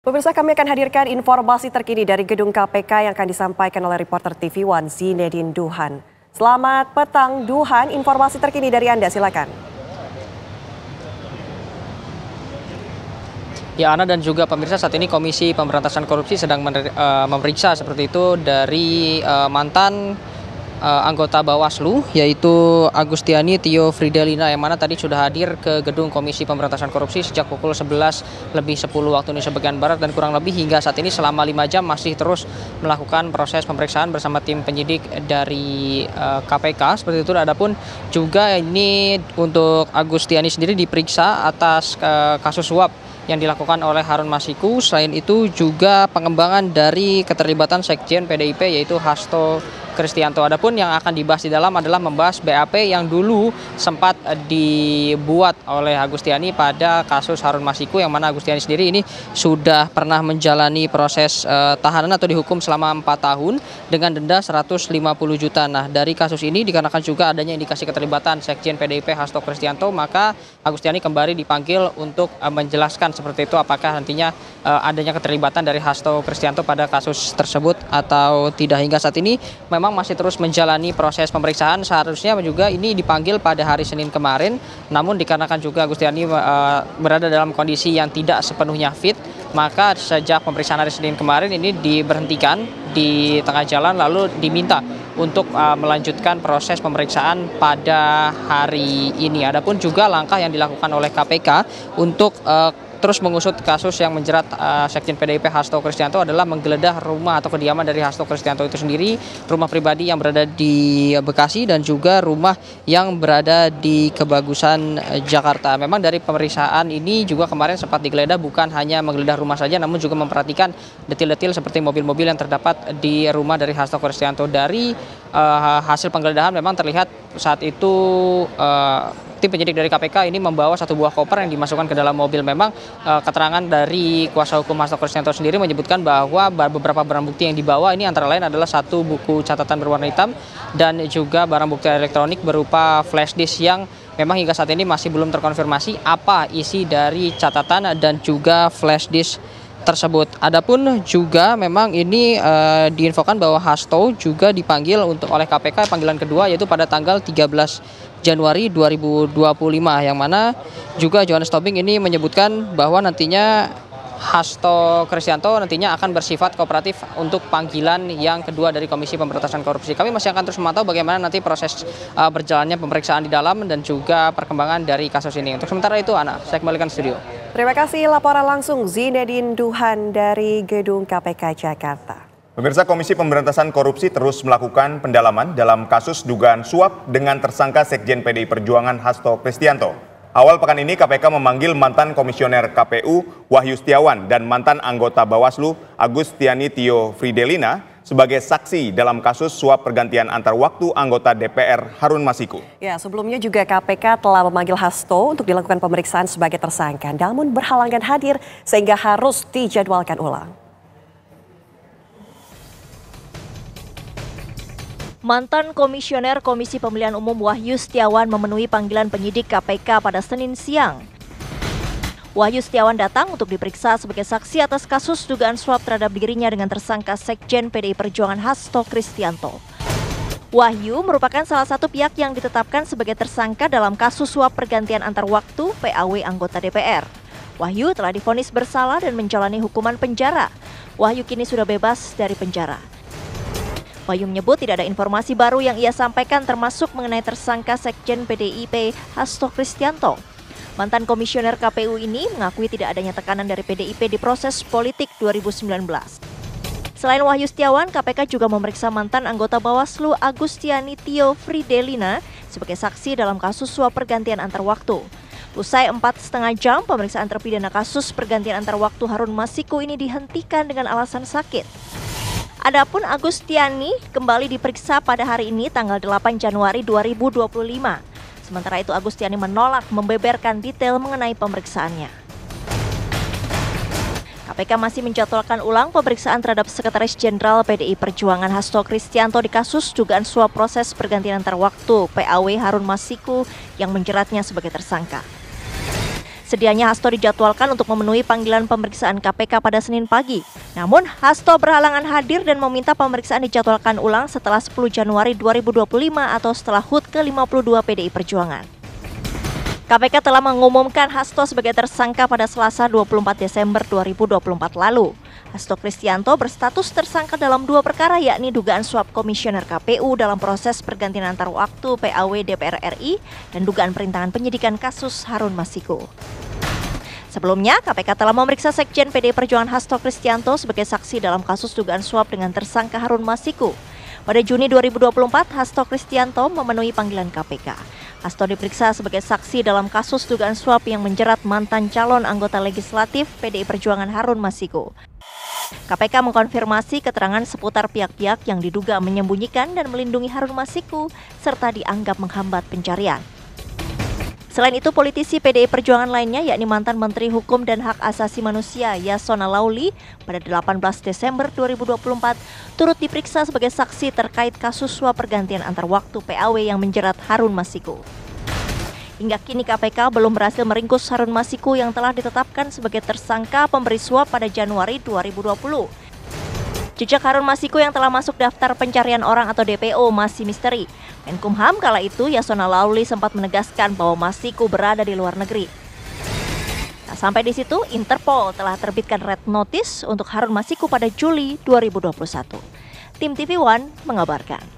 Pemirsa, kami akan hadirkan informasi terkini dari gedung KPK yang akan disampaikan oleh reporter TV One Zinedine Duhan. Selamat petang Duhan, informasi terkini dari Anda, silakan. Ya, Ana dan juga pemirsa, saat ini Komisi Pemberantasan Korupsi sedang memeriksa seperti itu dari mantan anggota Bawaslu, yaitu Agustiani Tio Fridelina, yang mana tadi sudah hadir ke gedung Komisi Pemberantasan Korupsi sejak pukul 11:10 waktu Indonesia bagian Barat, dan kurang lebih hingga saat ini selama 5 jam masih terus melakukan proses pemeriksaan bersama tim penyidik dari KPK seperti itu. Adapun juga ini untuk Agustiani sendiri diperiksa atas kasus suap yang dilakukan oleh Harun Masiku. Selain itu juga pengembangan dari keterlibatan Sekjen PDIP yaitu Hasto Kristianto. Adapun yang akan dibahas di dalam adalah membahas BAP yang dulu sempat dibuat oleh Agustiani pada kasus Harun Masiku, yang mana Agustiani sendiri ini sudah pernah menjalani proses tahanan atau dihukum selama 4 tahun dengan denda 150 juta. Nah, dari kasus ini dikarenakan juga adanya indikasi keterlibatan Sekjen PDIP Hasto Kristianto, maka Agustiani kembali dipanggil untuk menjelaskan seperti itu apakah nantinya adanya keterlibatan dari Hasto Kristianto pada kasus tersebut atau tidak. Hingga saat ini memang masih terus menjalani proses pemeriksaan. Seharusnya juga ini dipanggil pada hari Senin kemarin, namun dikarenakan juga Agustiani berada dalam kondisi yang tidak sepenuhnya fit, maka sejak pemeriksaan hari Senin kemarin ini diberhentikan di tengah jalan lalu diminta untuk melanjutkan proses pemeriksaan pada hari ini. Adapun juga langkah yang dilakukan oleh KPK untuk terus mengusut kasus yang menjerat Sekjen PDIP Hasto Kristianto adalah menggeledah rumah atau kediaman dari Hasto Kristianto itu sendiri, rumah pribadi yang berada di Bekasi dan juga rumah yang berada di Kebagusan, Jakarta. Memang dari pemeriksaan ini juga kemarin sempat digeledah, bukan hanya menggeledah rumah saja namun juga memperhatikan detil-detil seperti mobil-mobil yang terdapat di rumah dari Hasto Kristianto. Dari hasil penggeledahan memang terlihat saat itu tim penyidik dari KPK ini membawa satu buah koper yang dimasukkan ke dalam mobil. Memang keterangan dari kuasa hukum Hasto Kristianto sendiri menyebutkan bahwa beberapa barang bukti yang dibawa ini antara lain adalah satu buku catatan berwarna hitam dan juga barang bukti elektronik berupa flash disk yang memang hingga saat ini masih belum terkonfirmasi apa isi dari catatan dan juga flash disk tersebut. Adapun juga memang ini diinfokan bahwa Hasto juga dipanggil oleh KPK panggilan kedua, yaitu pada tanggal 13 Januari 2025, yang mana juga Johannes Tobing ini menyebutkan bahwa nantinya Hasto Kristianto nantinya akan bersifat kooperatif untuk panggilan yang kedua dari Komisi Pemberantasan Korupsi. Kami masih akan terus memantau bagaimana nanti proses berjalannya pemeriksaan di dalam dan juga perkembangan dari kasus ini. Untuk sementara itu, Ana, saya kembalikan studio. Terima kasih laporan langsung Zinedine Duhan dari Gedung KPK Jakarta. Pemirsa, Komisi Pemberantasan Korupsi terus melakukan pendalaman dalam kasus dugaan suap dengan tersangka Sekjen PDI Perjuangan Hasto Kristianto. Awal pekan ini KPK memanggil mantan komisioner KPU Wahyu Setiawan dan mantan anggota Bawaslu Agustiani Tio Fridelina sebagai saksi dalam kasus suap pergantian antar waktu anggota DPR Harun Masiku. Ya, sebelumnya juga KPK telah memanggil Hasto untuk dilakukan pemeriksaan sebagai tersangka, namun berhalangan hadir sehingga harus dijadwalkan ulang. Mantan Komisioner Komisi Pemilihan Umum Wahyu Setiawan memenuhi panggilan penyidik KPK pada Senin siang. Wahyu Setiawan datang untuk diperiksa sebagai saksi atas kasus dugaan suap terhadap dirinya dengan tersangka Sekjen PDI Perjuangan Hasto Kristianto. Wahyu merupakan salah satu pihak yang ditetapkan sebagai tersangka dalam kasus suap pergantian antar waktu PAW anggota DPR. Wahyu telah divonis bersalah dan menjalani hukuman penjara. Wahyu kini sudah bebas dari penjara. Wahyu menyebut tidak ada informasi baru yang ia sampaikan termasuk mengenai tersangka Sekjen PDIP Hasto Kristianto. Mantan komisioner KPU ini mengakui tidak adanya tekanan dari PDIP di proses politik 2019. Selain Wahyu Setiawan, KPK juga memeriksa mantan anggota Bawaslu Agustiani Tio Fridelina sebagai saksi dalam kasus suap pergantian antar waktu. Usai 4,5 jam, pemeriksaan terpidana kasus pergantian antar waktu Harun Masiku ini dihentikan dengan alasan sakit. Adapun Agustiani kembali diperiksa pada hari ini tanggal 8 Januari 2025. Sementara itu Agustiani menolak membeberkan detail mengenai pemeriksaannya. KPK masih menjadwalkan ulang pemeriksaan terhadap Sekretaris Jenderal PDI Perjuangan Hasto Kristianto di kasus dugaan suap proses pergantian antar waktu PAW Harun Masiku yang menjeratnya sebagai tersangka. Sedianya Hasto dijadwalkan untuk memenuhi panggilan pemeriksaan KPK pada Senin pagi. Namun, Hasto berhalangan hadir dan meminta pemeriksaan dijadwalkan ulang setelah 10 Januari 2025 atau setelah HUT ke-52 PDI Perjuangan. KPK telah mengumumkan Hasto sebagai tersangka pada Selasa 24 Desember 2024 lalu. Hasto Kristianto berstatus tersangka dalam 2 perkara, yakni dugaan suap komisioner KPU dalam proses pergantian antar waktu PAW DPR RI dan dugaan perintangan penyidikan kasus Harun Masiku. Sebelumnya, KPK telah memeriksa Sekjen PDI Perjuangan Hasto Kristianto sebagai saksi dalam kasus dugaan suap dengan tersangka Harun Masiku. Pada Juni 2024, Hasto Kristianto memenuhi panggilan KPK. Hasto diperiksa sebagai saksi dalam kasus dugaan suap yang menjerat mantan calon anggota legislatif PDI Perjuangan Harun Masiku. KPK mengkonfirmasi keterangan seputar pihak-pihak yang diduga menyembunyikan dan melindungi Harun Masiku serta dianggap menghambat pencarian. Selain itu, politisi PDI Perjuangan lainnya yakni mantan Menteri Hukum dan Hak Asasi Manusia Yasona Lauli pada 18 Desember 2024 turut diperiksa sebagai saksi terkait kasus suap pergantian antar waktu PAW yang menjerat Harun Masiku. Hingga kini KPK belum berhasil meringkus Harun Masiku yang telah ditetapkan sebagai tersangka pemberi suap pada Januari 2020. Jejak Harun Masiku yang telah masuk daftar pencarian orang atau DPO masih misteri. Menkumham kala itu Yasona Lauli sempat menegaskan bahwa Masiku berada di luar negeri. Nah, sampai di situ Interpol telah terbitkan red notice untuk Harun Masiku pada Juli 2021. Tim TV One mengabarkan.